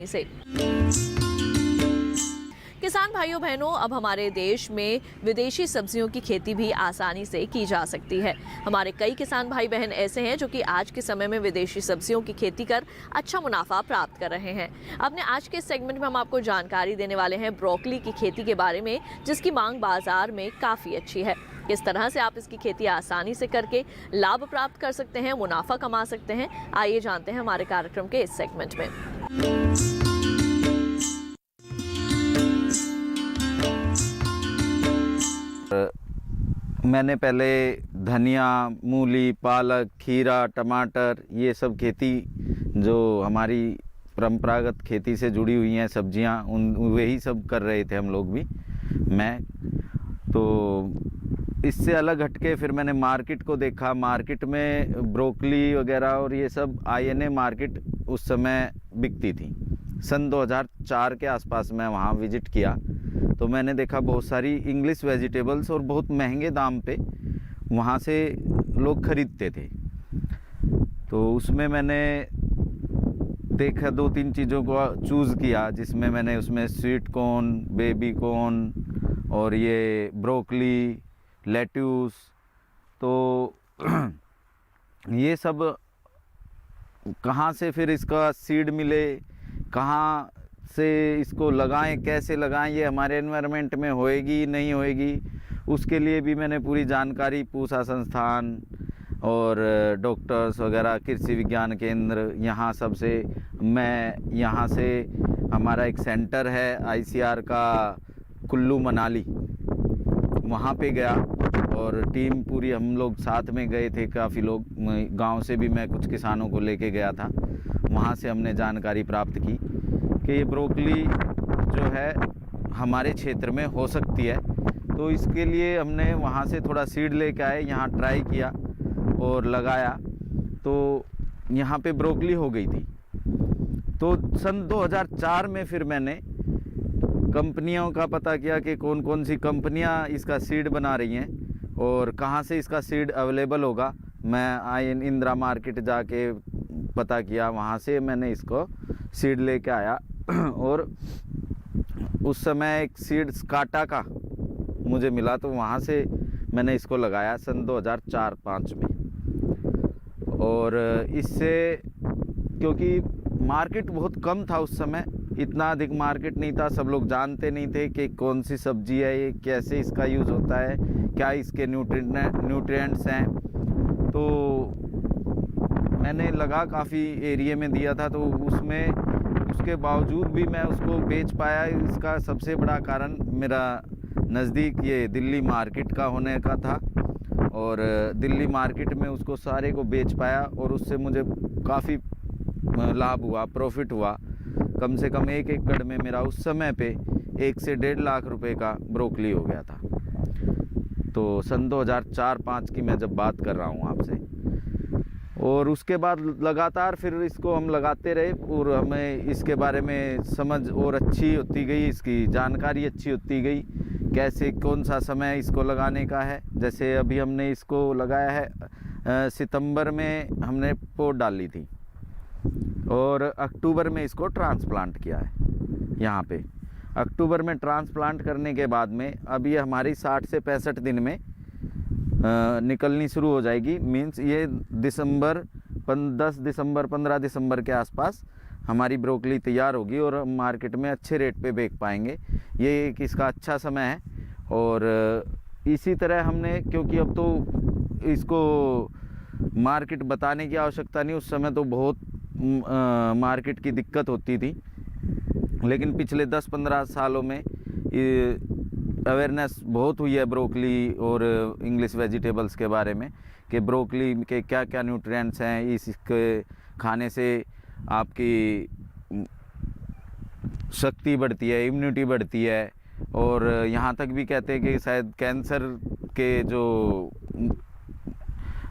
से किसान भाइयों बहनों, अब हमारे देश में विदेशी सब्जियों की खेती भी आसानी से की जा सकती है। हमारे कई किसान भाई बहन ऐसे हैं जो कि आज के समय में विदेशी सब्जियों की खेती कर अच्छा मुनाफा प्राप्त कर रहे हैं। अपने आज के सेगमेंट में हम आपको जानकारी देने वाले हैं ब्रोकली की खेती के बारे में, जिसकी मांग बाजार में काफ़ी अच्छी है। किस तरह से आप इसकी खेती आसानी से करके लाभ प्राप्त कर सकते हैं, मुनाफा कमा सकते हैं, आइए जानते हैं हमारे कार्यक्रम के इस सेगमेंट में। मैंने पहले धनिया, मूली, पालक, खीरा, टमाटर, ये सब खेती जो हमारी परंपरागत खेती से जुड़ी हुई हैं सब्जियां, उन वही सब कर रहे थे हम लोग भी। मैं तो इससे अलग हटके फिर मैंने मार्केट को देखा। मार्केट में ब्रोकली वगैरह और ये सब आईएनए मार्केट उस समय बिकती थी। सन 2004 के आसपास मैं वहाँ विज़िट किया तो मैंने देखा बहुत सारी इंग्लिश वेजिटेबल्स और बहुत महंगे दाम पे वहाँ से लोग ख़रीदते थे। तो उसमें मैंने देखा 2-3 चीज़ों को चूज़ किया, जिसमें मैंने उसमें स्वीट कॉर्न, बेबी कॉर्न और ये ब्रोकली, लेट्यूस, तो ये सब कहाँ से फिर इसका सीड मिले, कहाँ से इसको लगाएं, कैसे लगाएं, ये हमारे एनवायरनमेंट में होएगी नहीं होएगी, उसके लिए भी मैंने पूरी जानकारी पूसा संस्थान और डॉक्टर्स वगैरह, कृषि विज्ञान केंद्र, यहाँ सब से मैं यहाँ से हमारा एक सेंटर है आईसीआर का कुल्लू मनाली, वहाँ पे गया और टीम पूरी हम लोग साथ में गए थे। काफ़ी लोग, गांव से भी मैं कुछ किसानों को लेके गया था। वहाँ से हमने जानकारी प्राप्त की कि ये ब्रोकली जो है हमारे क्षेत्र में हो सकती है। तो इसके लिए हमने वहाँ से थोड़ा सीड लेके आए, यहाँ ट्राई किया और लगाया तो यहाँ पे ब्रोकली हो गई थी। तो सन 2004 में फिर मैंने कंपनियों का पता किया कि कौन कौन सी कंपनियां इसका सीड बना रही हैं और कहां से इसका सीड अवेलेबल होगा। मैं इंदिरा मार्केट जाके पता किया, वहां से मैंने इसको सीड लेके आया और उस समय एक सीड स्काटा का मुझे मिला, तो वहां से मैंने इसको लगाया सन 2004-05 में। और इससे, क्योंकि मार्केट बहुत कम था उस समय, इतना अधिक मार्केट नहीं था, सब लोग जानते नहीं थे कि कौन सी सब्जी है ये, कैसे इसका यूज़ होता है, क्या इसके न्यूट्रिएंट्स हैं। तो मैंने लगा काफ़ी एरिया में दिया था, तो उसमें उसके बावजूद भी मैं उसको बेच पाया। इसका सबसे बड़ा कारण मेरा नज़दीक ये दिल्ली मार्केट का होने का था और दिल्ली मार्केट में उसको सारे को बेच पाया और उससे मुझे काफ़ी लाभ हुआ, प्रॉफिट हुआ। कम से कम 1 एकड़ में मेरा उस समय पे 1 से 1.5 लाख रुपए का ब्रोकली हो गया था। तो सन 2004-05 की मैं जब बात कर रहा हूँ आपसे। और उसके बाद लगातार फिर इसको हम लगाते रहे और हमें इसके बारे में समझ और अच्छी होती गई, इसकी जानकारी अच्छी होती गई, कैसे कौन सा समय इसको लगाने का है। जैसे अभी हमने इसको लगाया है, सितंबर में हमने पोट डाली थी और अक्टूबर में इसको ट्रांसप्लांट किया है यहाँ पे। अक्टूबर में ट्रांसप्लांट करने के बाद में अब ये हमारी 60 से 65 दिन में निकलनी शुरू हो जाएगी। मीन्स ये 10 दिसंबर 15 दिसंबर के आसपास हमारी ब्रोकली तैयार होगी और हम मार्केट में अच्छे रेट पे बेच पाएंगे। ये एक इसका अच्छा समय है। और इसी तरह हमने, क्योंकि अब तो इसको मार्केट बताने की आवश्यकता नहीं, उस समय तो बहुत मार्केट की दिक्कत होती थी, लेकिन पिछले 10-15 सालों में अवेयरनेस बहुत हुई है ब्रोकली और इंग्लिश वेजिटेबल्स के बारे में कि ब्रोकली के क्या क्या न्यूट्रिएंट्स हैं, इसके खाने से आपकी शक्ति बढ़ती है, इम्यूनिटी बढ़ती है और यहाँ तक भी कहते हैं कि शायद कैंसर के जो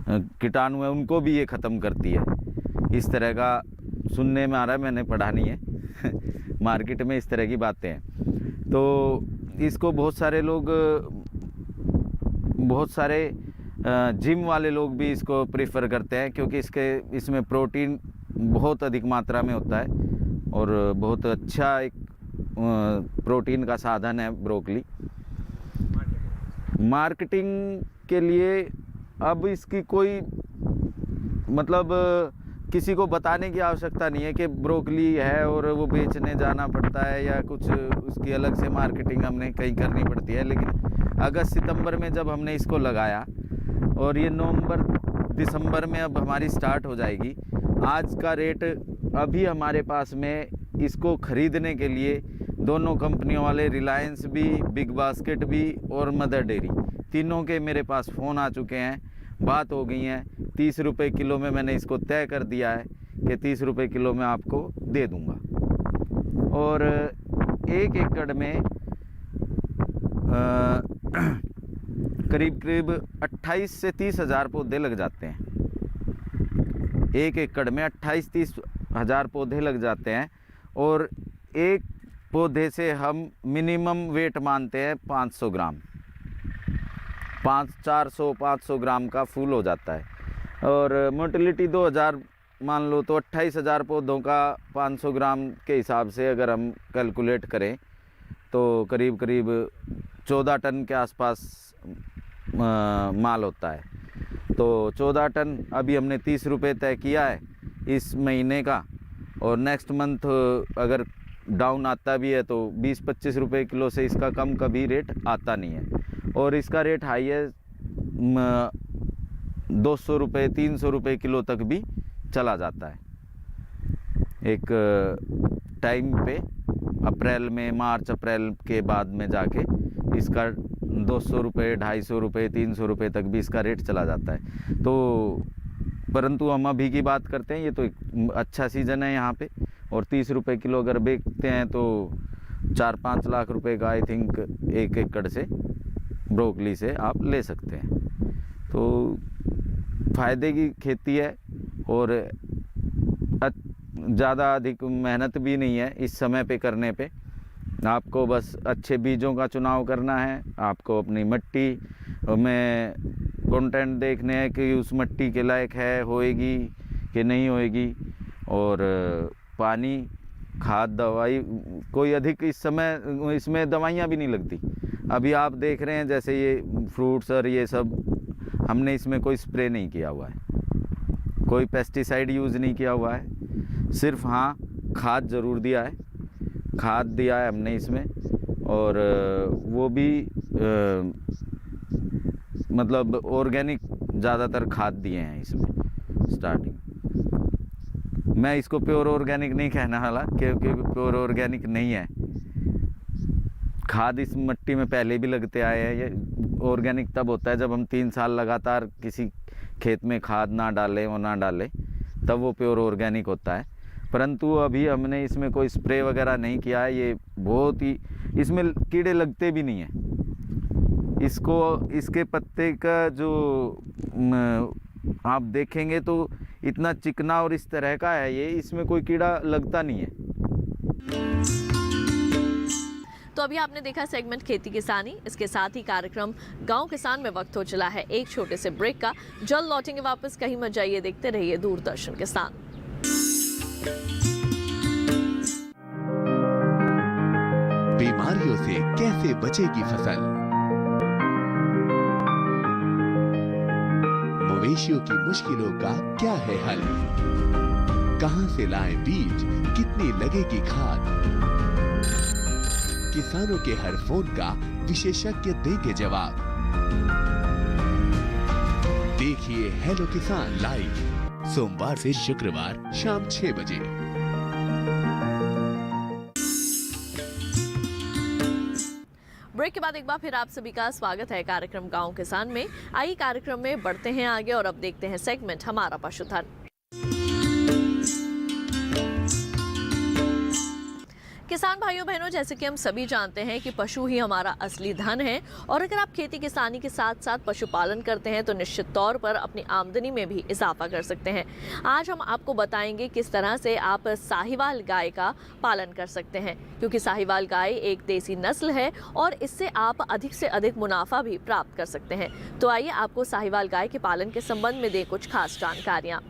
कीटाणु हैं उनको भी ये ख़त्म करती है। इस तरह का सुनने में आ रहा है, मैंने पढ़ा नहीं है मार्केट में इस तरह की बातें हैं। तो इसको बहुत सारे जिम वाले लोग भी इसको प्रेफर करते हैं, क्योंकि इसमें प्रोटीन बहुत अधिक मात्रा में होता है। और बहुत अच्छा एक प्रोटीन का साधन है ब्रोकली। मार्केटिंग के लिए अब इसकी कोई मतलब किसी को बताने की आवश्यकता नहीं है कि ब्रोकली है और वो बेचने जाना पड़ता है या कुछ उसकी अलग से मार्केटिंग हमने कहीं करनी पड़ती है। लेकिन अगस्त सितंबर में जब हमने इसको लगाया और ये नवंबर दिसंबर में अब हमारी स्टार्ट हो जाएगी। आज का रेट अभी हमारे पास में इसको ख़रीदने के लिए दोनों कंपनियों वाले रिलायंस भी, बिग बास्केट भी और मदर डेयरी तीनों के मेरे पास फ़ोन आ चुके हैं, बात हो गई है। 30 रुपये किलो में मैंने इसको तय कर दिया है कि 30 रुपये किलो में आपको दे दूंगा। और 1 एकड़ में करीब करीब 28 से 30 हज़ार पौधे लग जाते हैं। 1 एकड़ में 28-30 हज़ार पौधे लग जाते हैं और एक पौधे से हम मिनिमम वेट मानते हैं 500 ग्राम, 400-500 ग्राम का फूल हो जाता है। और मोटिलिटी 2000 मान लो तो 28,000 पौधों का 500 ग्राम के हिसाब से अगर हम कैलकुलेट करें तो करीब करीब 14 टन के आसपास माल होता है। तो 14 टन अभी हमने 30 रुपये तय किया है इस महीने का, और नेक्स्ट मंथ अगर डाउन आता भी है तो 20-25 रुपये किलो से इसका कम कभी रेट आता नहीं है। और इसका रेट हाई है 200 रुपये 300 रुपये किलो तक भी चला जाता है एक टाइम पे। अप्रैल में, मार्च अप्रैल के बाद में जाके इसका 200 रुपये 250 रुपये 300 रुपये तक भी इसका रेट चला जाता है। तो परंतु हम अभी की बात करते हैं, ये तो एक अच्छा सीज़न है यहाँ पे। और 30 रुपये किलो अगर बेचते हैं तो 4-5 लाख रुपए का आई थिंक 1 एकड़ से ब्रोकली से आप ले सकते हैं। तो फ़ायदे की खेती है और ज़्यादा अधिक मेहनत भी नहीं है इस समय पे करने पे। आपको बस अच्छे बीजों का चुनाव करना है, आपको अपनी मिट्टी में कंटेंट देखने हैं कि उस मिट्टी के लायक है, होएगी कि नहीं होएगी। और पानी, खाद, दवाई कोई अधिक इस समय इसमें दवाइयाँ भी नहीं लगती। अभी आप देख रहे हैं जैसे ये फ्रूट्स और ये सब, हमने इसमें कोई स्प्रे नहीं किया हुआ है, कोई पेस्टिसाइड यूज़ नहीं किया हुआ है। सिर्फ हाँ खाद ज़रूर दिया है, खाद दिया है हमने इसमें। और वो भी मतलब ऑर्गेनिक ज़्यादातर खाद दिए हैं इसमें स्टार्टिंग। मैं इसको प्योर ऑर्गेनिक नहीं कहने वाला क्योंकि प्योर ऑर्गेनिक नहीं है। खाद इस मिट्टी में पहले भी लगते आए हैं। ये ऑर्गेनिक तब होता है जब हम 3 साल लगातार किसी खेत में खाद ना डालें और ना डालें, तब वो प्योर ऑर्गेनिक होता है। परंतु अभी हमने इसमें कोई स्प्रे वगैरह नहीं किया है। ये बहुत ही, इसमें कीड़े लगते भी नहीं हैं। इसके पत्ते का जो आप देखेंगे तो इतना चिकना और इस तरह का है ये, इसमें कोई कीड़ा लगता नहीं है। तो अभी आपने देखा सेगमेंट खेती किसानी। इसके साथ ही कार्यक्रम गांव किसान में वक्त हो चला है एक छोटे से ब्रेक का। जल्द लौटेंगे वापस, कहीं मत जाइए, देखते रहिए दूरदर्शन किसान। बीमारियों से कैसे बचेगी फसल, मवेशियों की मुश्किलों का क्या है हल, कहां से लाएं बीज, कितनी लगेगी खाद, किसानों के हर फोन का विशेषज्ञ देंगे जवाब। देखिए हेलो किसान लाइव सोमवार से शुक्रवार शाम 6 बजे। ब्रेक के बाद एक बार फिर आप सभी का स्वागत है कार्यक्रम गांव किसान में। आइए कार्यक्रम में बढ़ते हैं आगे और अब देखते हैं सेगमेंट हमारा पशुधन। किसान भाइयों बहनों, जैसे कि हम सभी जानते हैं कि पशु ही हमारा असली धन है। और अगर आप खेती किसानी के साथ साथ पशुपालन करते हैं तो निश्चित तौर पर अपनी आमदनी में भी इजाफा कर सकते हैं। आज हम आपको बताएंगे किस तरह से आप साहिवाल गाय का पालन कर सकते हैं, क्योंकि साहिवाल गाय एक देसी नस्ल है और इससे आप अधिक से अधिक मुनाफा भी प्राप्त कर सकते हैं। तो आइए आपको साहिवाल गाय के पालन के संबंध में दें कुछ खास जानकारियाँ।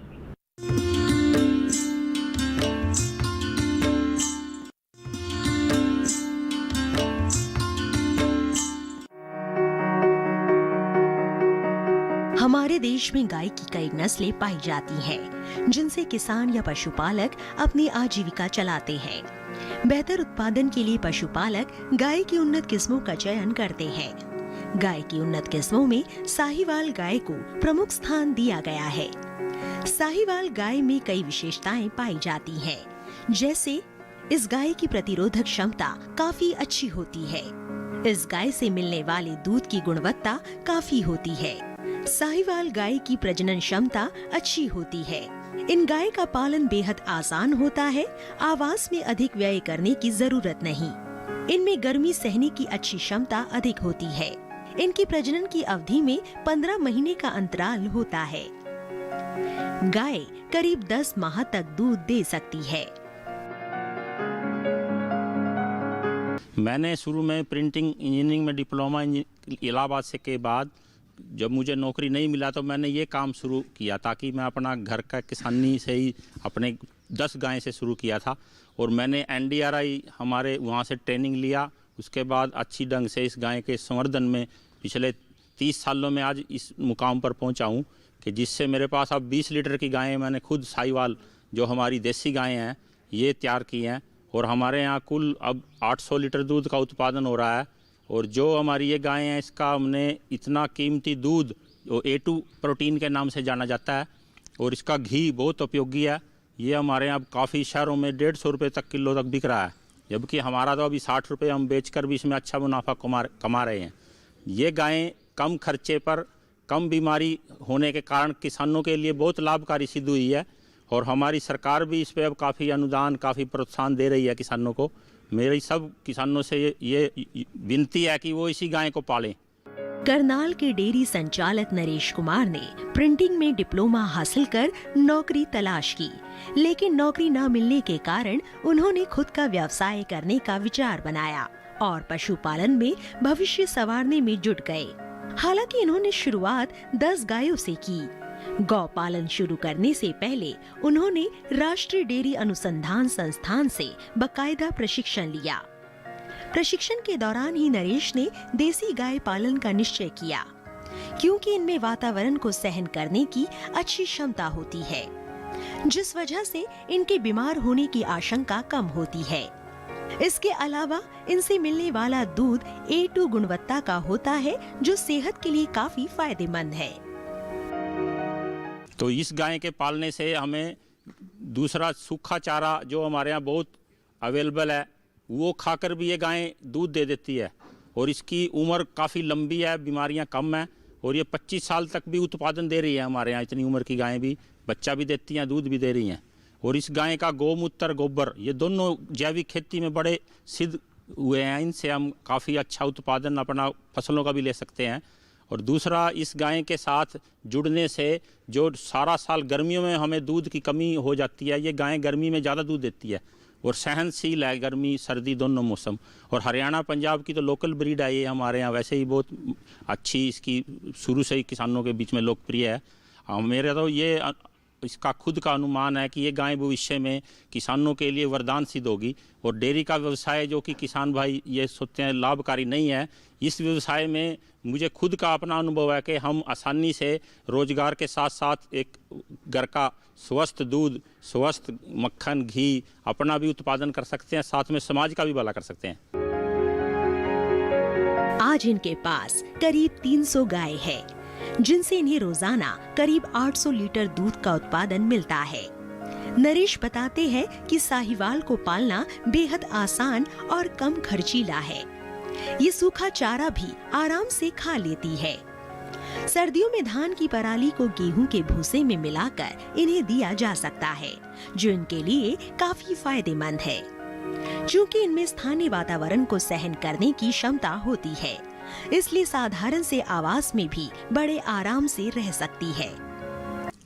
देश में गाय की कई नस्लें पाई जाती हैं, जिनसे किसान या पशुपालक अपनी आजीविका चलाते हैं। बेहतर उत्पादन के लिए पशुपालक गाय की उन्नत किस्मों का चयन करते हैं। गाय की उन्नत किस्मों में साहीवाल गाय को प्रमुख स्थान दिया गया है। साहीवाल गाय में कई विशेषताएं पाई जाती हैं, जैसे इस गाय की प्रतिरोधक क्षमता काफी अच्छी होती है। इस गाय से मिलने वाले दूध की गुणवत्ता काफी होती है। साहीवाल गाय की प्रजनन क्षमता अच्छी होती है। इन गाय का पालन बेहद आसान होता है। आवास में अधिक व्यय करने की जरूरत नहीं। इनमें गर्मी सहने की अच्छी क्षमता अधिक होती है। इनकी प्रजनन की अवधि में 15 महीने का अंतराल होता है। गाय करीब 10 माह तक दूध दे सकती है। मैंने शुरू में प्रिंटिंग इंजीनियरिंग में डिप्लोमा इलाहाबाद से के बाद जब मुझे नौकरी नहीं मिला तो मैंने ये काम शुरू किया ताकि मैं अपना घर का किसानी से ही अपने 10 गाय से शुरू किया था। और मैंने NDRI हमारे वहाँ से ट्रेनिंग लिया। उसके बाद अच्छी ढंग से इस गाय के संवर्धन में पिछले 30 सालों में आज इस मुकाम पर पहुँचा हूँ कि जिससे मेरे पास अब 20 लीटर की गायें मैंने खुद साहीवाल जो हमारी देसी गायें हैं ये तैयार की हैं। और हमारे यहाँ कुल अब 800 लीटर दूध का उत्पादन हो रहा है। और जो हमारी ये गायें हैं इसका हमने इतना कीमती दूध A2 प्रोटीन के नाम से जाना जाता है और इसका घी बहुत उपयोगी है। ये हमारे यहाँ काफ़ी शहरों में 150 रुपये तक किलो तक बिक रहा है, जबकि हमारा तो अभी 60 रुपये हम बेचकर भी इसमें अच्छा मुनाफा कमा रहे हैं। ये गायें कम खर्चे पर कम बीमारी होने के कारण किसानों के लिए बहुत लाभकारी सिद्ध हुई है। और हमारी सरकार भी इस पर अब काफ़ी अनुदान काफ़ी प्रोत्साहन दे रही है किसानों को। मेरी सब किसानों से ये विनती है कि वो इसी गाय को पालें। करनाल के डेयरी संचालक नरेश कुमार ने प्रिंटिंग में डिप्लोमा हासिल कर नौकरी तलाश की, लेकिन नौकरी न मिलने के कारण उन्होंने खुद का व्यवसाय करने का विचार बनाया और पशुपालन में भविष्य संवारने में जुट गए। हालांकि इन्होंने शुरुआत 10 गायों से की। गौ पालन शुरू करने से पहले उन्होंने राष्ट्रीय डेयरी अनुसंधान संस्थान से बाकायदा प्रशिक्षण लिया। प्रशिक्षण के दौरान ही नरेश ने देसी गाय पालन का निश्चय किया, क्योंकि इनमें वातावरण को सहन करने की अच्छी क्षमता होती है, जिस वजह से इनके बीमार होने की आशंका कम होती है। इसके अलावा इनसे मिलने वाला दूध A2 गुणवत्ता का होता है, जो सेहत के लिए काफी फायदेमंद है। तो इस गाय के पालने से हमें दूसरा सूखा चारा जो हमारे यहाँ बहुत अवेलेबल है वो खाकर भी ये गाय दूध दे देती है। और इसकी उम्र काफ़ी लंबी है, बीमारियाँ कम हैं और ये 25 साल तक भी उत्पादन दे रही है। हमारे यहाँ इतनी उम्र की गायें भी बच्चा भी देती हैं, दूध भी दे रही हैं। और इस गाय का गौमूत्र गोबर ये दोनों जैविक खेती में बड़े सिद्ध हुए हैं। इनसे हम काफ़ी अच्छा उत्पादन अपना फसलों का भी ले सकते हैं। और दूसरा, इस गाय के साथ जुड़ने से जो सारा साल गर्मियों में हमें दूध की कमी हो जाती है, ये गाय गर्मी में ज़्यादा दूध देती है और सहनशील है गर्मी सर्दी दोनों मौसम। और हरियाणा पंजाब की तो लोकल ब्रीड है ये, हमारे यहाँ वैसे ही बहुत अच्छी इसकी शुरू से ही किसानों के बीच में लोकप्रिय है। मेरा तो ये इसका खुद का अनुमान है कि ये गाय भविष्य में किसानों के लिए वरदान सिद्ध होगी। और डेयरी का व्यवसाय जो कि किसान भाई ये सोचते हैं लाभकारी नहीं है, इस व्यवसाय में मुझे खुद का अपना अनुभव है कि हम आसानी से रोजगार के साथ साथ एक घर का स्वस्थ दूध, स्वस्थ मक्खन, घी अपना भी उत्पादन कर सकते हैं, साथ में समाज का भी भला कर सकते हैं। आज इनके पास करीब 300 गाय है, जिनसे इन्हें रोजाना करीब 800 लीटर दूध का उत्पादन मिलता है। नरेश बताते हैं कि साहीवाल को पालना बेहद आसान और कम खर्चीला है। ये सूखा चारा भी आराम से खा लेती है। सर्दियों में धान की पराली को गेहूं के भूसे में मिलाकर इन्हें दिया जा सकता है, जो इनके लिए काफी फायदेमंद है। चूँकि इनमें स्थानीय वातावरण को सहन करने की क्षमता होती है, इसलिए साधारण से आवास में भी बड़े आराम से रह सकती है।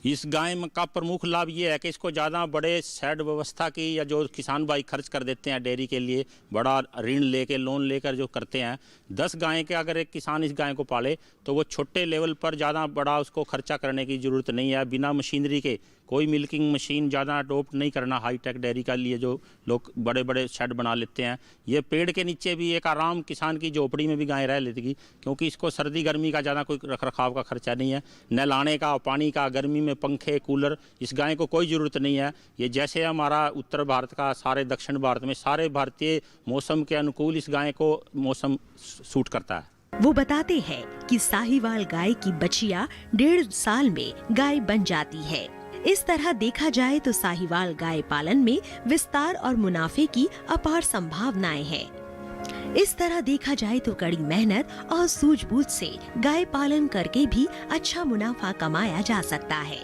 इस गाय का प्रमुख लाभ ये है कि इसको ज़्यादा बड़े शेड व्यवस्था की या जो किसान भाई खर्च कर देते हैं डेयरी के लिए, बड़ा ऋण लेके लोन लेकर जो करते हैं, 10 गाय के अगर एक किसान इस गाय को पाले तो वो छोटे लेवल पर ज़्यादा बड़ा उसको खर्चा करने की ज़रूरत नहीं है। बिना मशीनरी के कोई मिल्किंग मशीन ज़्यादा अडोप्ट नहीं करना हाईटेक डेयरी का लिए जो लोग बड़े बड़े शेड बना लेते हैं। ये पेड़ के नीचे भी एक आराम किसान की झोपड़ी में भी गाय रह लेती, क्योंकि इसको सर्दी गर्मी का ज़्यादा कोई रख रखाव का खर्चा नहीं है, नहलाने का, पानी का, गर्मी में पंखे कूलर इस गाय को कोई ज़रूरत नहीं है। ये जैसे हमारा उत्तर भारत का सारे दक्षिण भारत में सारे भारतीय मौसम के अनुकूल इस गाय को मौसम सूट करता है। वो बताते हैं कि साहिवाल गाय की बछिया 1.5 साल में गाय बन जाती है। इस तरह देखा जाए तो साहिवाल गाय पालन में विस्तार और मुनाफे की अपार संभावनाएं हैं। इस तरह देखा जाए तो कड़ी मेहनत और सूझबूझ से गाय पालन करके भी अच्छा मुनाफा कमाया जा सकता है।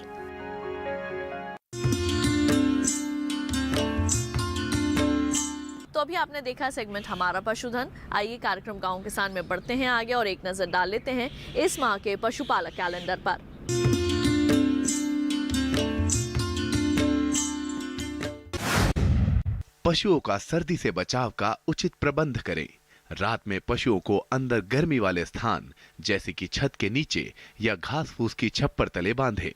तो अभी आपने देखा सेगमेंट हमारा पशुधन। आइए कार्यक्रम गांव किसान में बढ़ते हैं आगे और एक नजर डाल लेते हैं इस माह के पशुपालक कैलेंडर पर। पशुओं का सर्दी से बचाव का उचित प्रबंध करें। रात में पशुओं को अंदर गर्मी वाले स्थान जैसे कि छत के नीचे या घास फूस की छप्पर तले बांधें।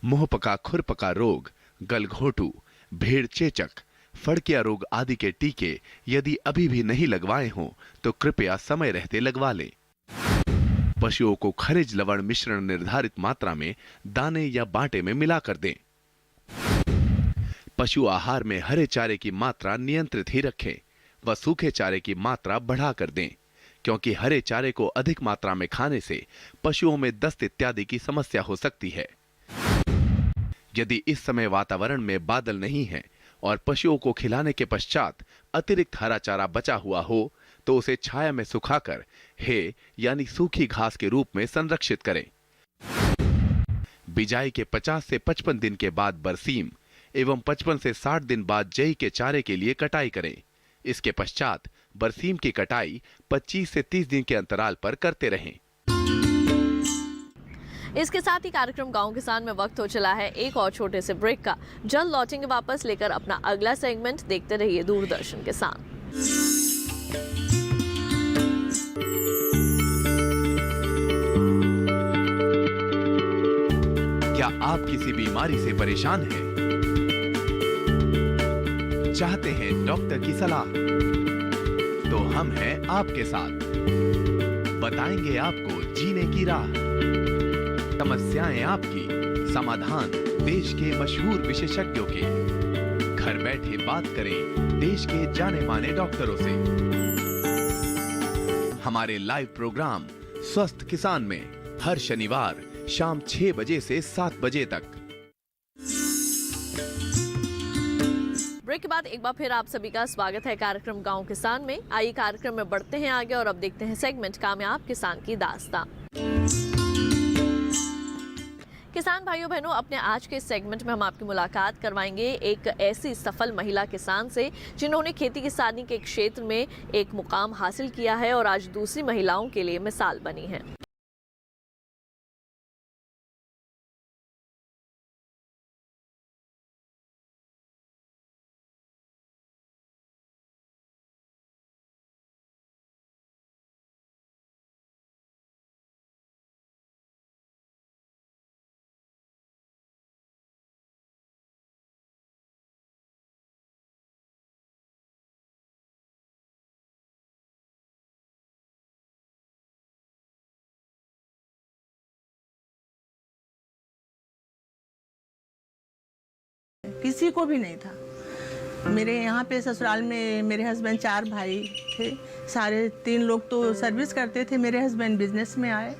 मुंहपका खुरपका रोग, गलघोटू, भेड़ चेचक, फड़किया रोग आदि के टीके यदि अभी भी नहीं लगवाए हों तो कृपया समय रहते लगवा लें। पशुओं को खनिज लवण मिश्रण निर्धारित मात्रा में दाने या बांटे में मिलाकर दें। पशु आहार में हरे चारे की मात्रा नियंत्रित ही रखें व सूखे चारे की मात्रा बढ़ाकर दें, क्योंकि हरे चारे को अधिक मात्रा में खाने से पशुओं में दस्त इत्यादि की समस्या हो सकती है। यदि इस समय वातावरण में बादल नहीं है और पशुओं को खिलाने के पश्चात अतिरिक्त हरा चारा बचा हुआ हो तो उसे छाया में सुखाकर हे यानी सूखी घास के रूप में संरक्षित करें। बिजाई के 50 से 55 दिन के बाद बरसीम एवं 55 से 60 दिन बाद जई के चारे के लिए कटाई करें। इसके पश्चात बरसीम की कटाई 25 से 30 दिन के अंतराल पर करते रहें। इसके साथ ही कार्यक्रम गांव किसान में वक्त हो चला है एक और छोटे से ब्रेक का। जल्द लौटेंगे वापस लेकर अपना अगला सेगमेंट। देखते रहिए दूरदर्शन किसान। क्या आप किसी बीमारी से परेशान हैं? चाहते हैं डॉक्टर की सलाह? तो हम हैं आपके साथ, बताएंगे आपको जीने की राह। समस्याएं आपकी, समाधान देश के मशहूर विशेषज्ञों के। घर बैठे बात करें देश के जाने माने डॉक्टरों से। हमारे लाइव प्रोग्राम स्वस्थ किसान में हर शनिवार शाम 6 बजे से 7 बजे तक। ब्रेक के बाद एक बार फिर आप सभी का स्वागत है कार्यक्रम गांव किसान में। आइए कार्यक्रम में बढ़ते हैं आगे और अब देखते हैं सेगमेंट कामयाब किसान की दास्तां। किसान भाइयों बहनों, अपने आज के सेगमेंट में हम आपकी मुलाकात करवाएंगे एक ऐसी सफल महिला किसान से जिन्होंने खेती किसानी के क्षेत्र में एक मुकाम हासिल किया है और आज दूसरी महिलाओं के लिए मिसाल बनी है। किसी को भी नहीं था। मेरे यहाँ पे ससुराल में मेरे हस्बैंड 4 भाई थे, सारे 3 लोग तो सर्विस करते थे। मेरे हस्बैंड बिजनेस में आए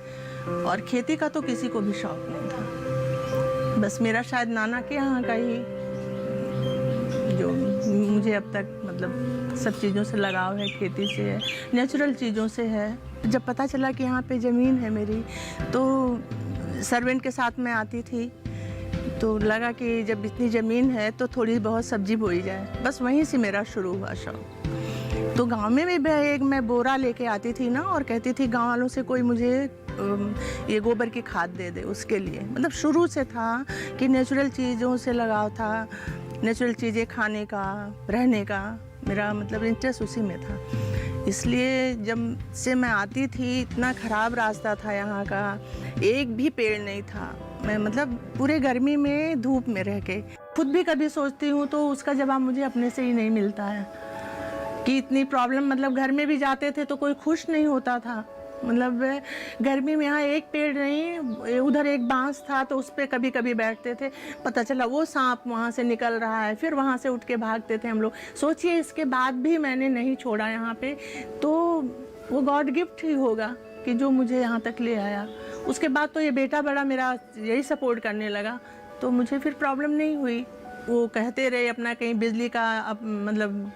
और खेती का तो किसी को भी शौक नहीं था। बस मेरा शायद नाना के यहाँ का ही जो मुझे अब तक मतलब सब चीज़ों से लगाव है, खेती से है, नेचुरल चीज़ों से है। जब पता चला कि यहाँ पे ज़मीन है मेरी तो सर्वेंट के साथ मैं आती थी, तो लगा कि जब इतनी ज़मीन है तो थोड़ी बहुत सब्जी बोई जाए। बस वहीं से मेरा शुरू हुआ शौक। तो गांव में भी मैं बोरा लेके आती थी ना और कहती थी गांव वालों से कोई मुझे ये गोबर की खाद दे दे उसके लिए। मतलब शुरू से था कि नेचुरल चीज़ों से लगाव था, नेचुरल चीज़ें खाने का, रहने का मेरा मतलब इंटरेस्ट उसी में था। इसलिए जब से मैं आती थी इतना ख़राब रास्ता था यहाँ का, एक भी पेड़ नहीं था। मैं मतलब पूरे गर्मी में धूप में रह के खुद भी कभी सोचती हूँ तो उसका जवाब मुझे अपने से ही नहीं मिलता है कि इतनी प्रॉब्लम, मतलब घर में भी जाते थे तो कोई खुश नहीं होता था। मतलब गर्मी में यहाँ एक पेड़ नहीं, उधर एक बांस था तो उस पर कभी कभी बैठते थे, पता चला वो सांप वहाँ से निकल रहा है, फिर वहाँ से उठ के भागते थे हम लोग। सोचिए इसके बाद भी मैंने नहीं छोड़ा यहाँ पे, तो वो गॉड गिफ्ट ही होगा कि जो मुझे यहाँ तक ले आया। उसके बाद तो ये बेटा बड़ा मेरा यही सपोर्ट करने लगा, तो मुझे फिर प्रॉब्लम नहीं हुई। वो कहते रहे अपना कहीं बिजली का मतलब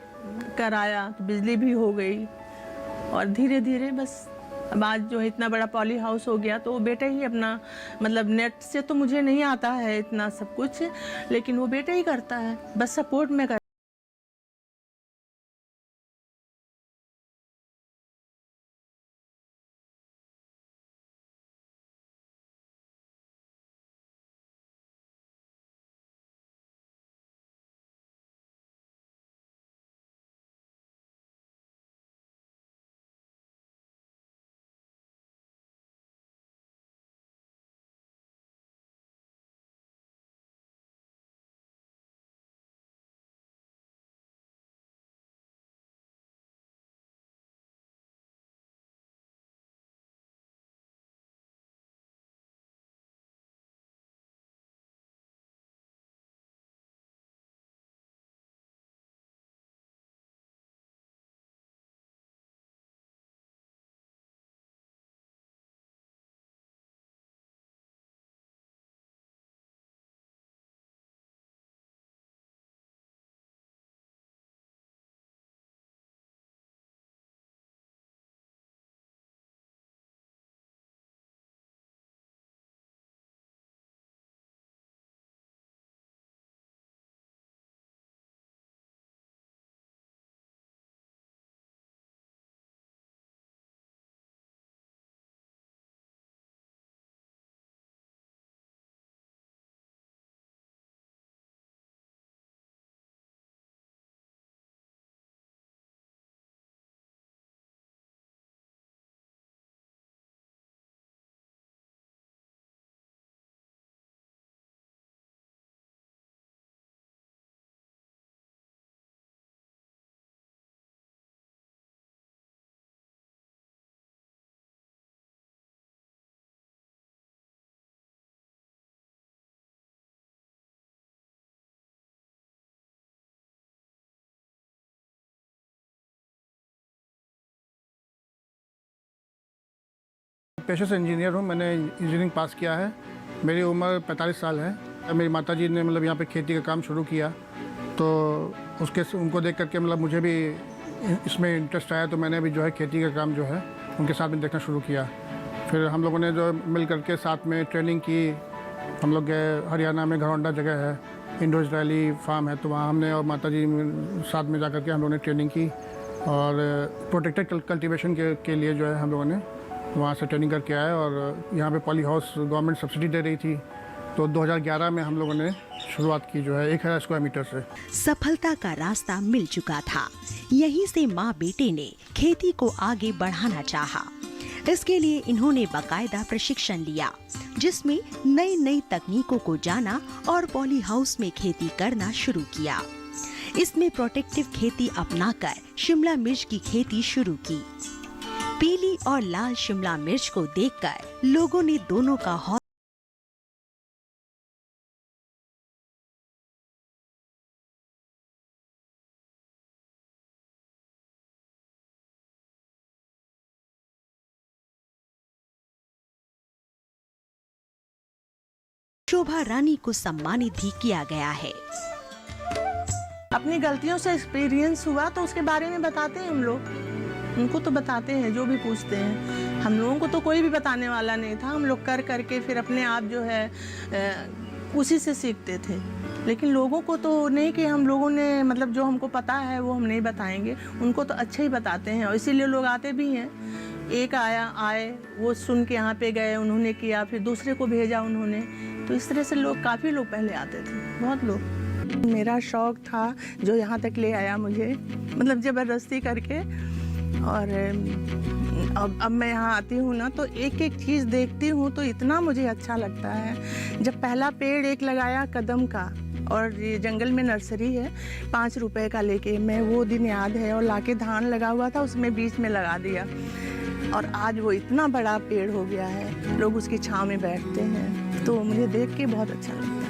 कराया तो बिजली भी हो गई, और धीरे धीरे बस अब आज जो है इतना बड़ा पॉली हाउस हो गया। तो वो बेटा ही अपना, मतलब नेट से तो मुझे नहीं आता है इतना सब कुछ, लेकिन वो बेटा ही करता है, बस सपोर्ट में कर। पेशे से इंजीनियर हूँ, मैंने इंजीनियरिंग पास किया है। मेरी उम्र 45 साल है। मेरी माताजी ने मतलब यहाँ पे खेती का काम शुरू किया, तो उनको देख करके मतलब मुझे भी इसमें इंटरेस्ट आया, तो मैंने भी जो है खेती का काम जो है उनके साथ में देखना शुरू किया। फिर हम लोगों ने जो मिल करके साथ में ट्रेनिंग की। हम लोग गए हरियाणा में, घरौंडा जगह है, इंडो इजरायली फार्म है, तो वहाँ हमने और माताजी साथ में जा करके हम लोगों ने ट्रेनिंग की। और प्रोटेक्टेड कल्टीवेशन के लिए जो है हम लोगों ने वहाँ से ट्रेनिंग करके आए। और यहाँ पे पॉली हाउस गवर्नमेंट सब्सिडी दे रही थी, तो 2011 में हम लोगों ने शुरुआत की जो है 1000 स्क्वायर मीटर से। सफलता का रास्ता मिल चुका था। यहीं से माँ बेटे ने खेती को आगे बढ़ाना चाहा। इसके लिए इन्होंने बाकायदा प्रशिक्षण लिया, जिसमें नई नई तकनीकों को जाना और पॉली हाउस में खेती करना शुरू किया। इसमें प्रोटेक्टिव खेती अपनाकर शिमला मिर्च की खेती शुरू की। पीली और लाल शिमला मिर्च को देखकर लोगों ने दोनों का हौसला शोभा रानी को सम्मानित भी किया गया है। अपनी गलतियों से एक्सपीरियंस हुआ तो उसके बारे में बताते हैं हम लोग, उनको तो बताते हैं जो भी पूछते हैं। हम लोगों को तो कोई भी बताने वाला नहीं था, हम लोग कर करके फिर अपने आप जो है उसी से सीखते थे। लेकिन लोगों को तो नहीं कि हम लोगों ने मतलब जो हमको पता है वो हम नहीं बताएंगे, उनको तो अच्छे ही बताते हैं, और इसीलिए लोग आते भी हैं। एक आए वो सुन के यहाँ पे गए, उन्होंने किया, फिर दूसरे को भेजा उन्होंने, तो इस तरह से लोग काफ़ी लोग पहले आते थे, बहुत लोग। मेरा शौक था जो यहाँ तक ले आया मुझे, मतलब ज़बरदस्ती करके और अब मैं यहाँ आती हूँ ना तो एक एक चीज़ देखती हूँ तो इतना मुझे अच्छा लगता है। जब पहला पेड़ एक लगाया कदम का, और ये जंगल में नर्सरी है 5 रुपए का लेके, मैं वो दिन याद है, और लाके धान लगा हुआ था उसमें बीच में लगा दिया, और आज वो इतना बड़ा पेड़ हो गया है, लोग उसकी छांव में बैठते हैं, तो मुझे देख के बहुत अच्छा लगता है।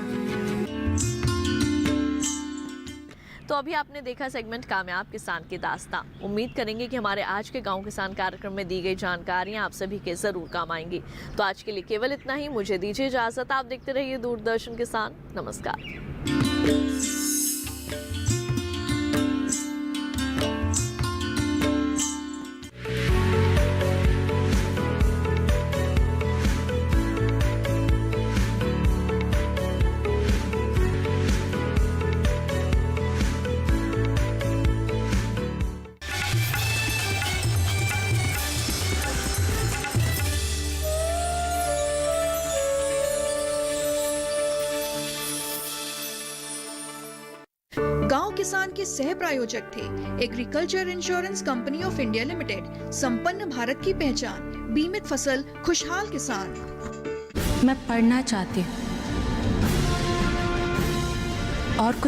तो अभी आपने देखा सेगमेंट कामयाब किसान की दास्तां। उम्मीद करेंगे कि हमारे आज के गांव किसान कार्यक्रम में दी गई जानकारियां आप सभी के जरूर काम आएंगी। तो आज के लिए केवल इतना ही, मुझे दीजिए इजाजत। आप देखते रहिए दूरदर्शन किसान। नमस्कार। गांव किसान के सह प्रायोजक थे agriculture insurance company of India limited. संपन्न भारत की पहचान, बीमित फसल, खुशहाल किसान। मैं पढ़ना चाहती हूँ और कुछ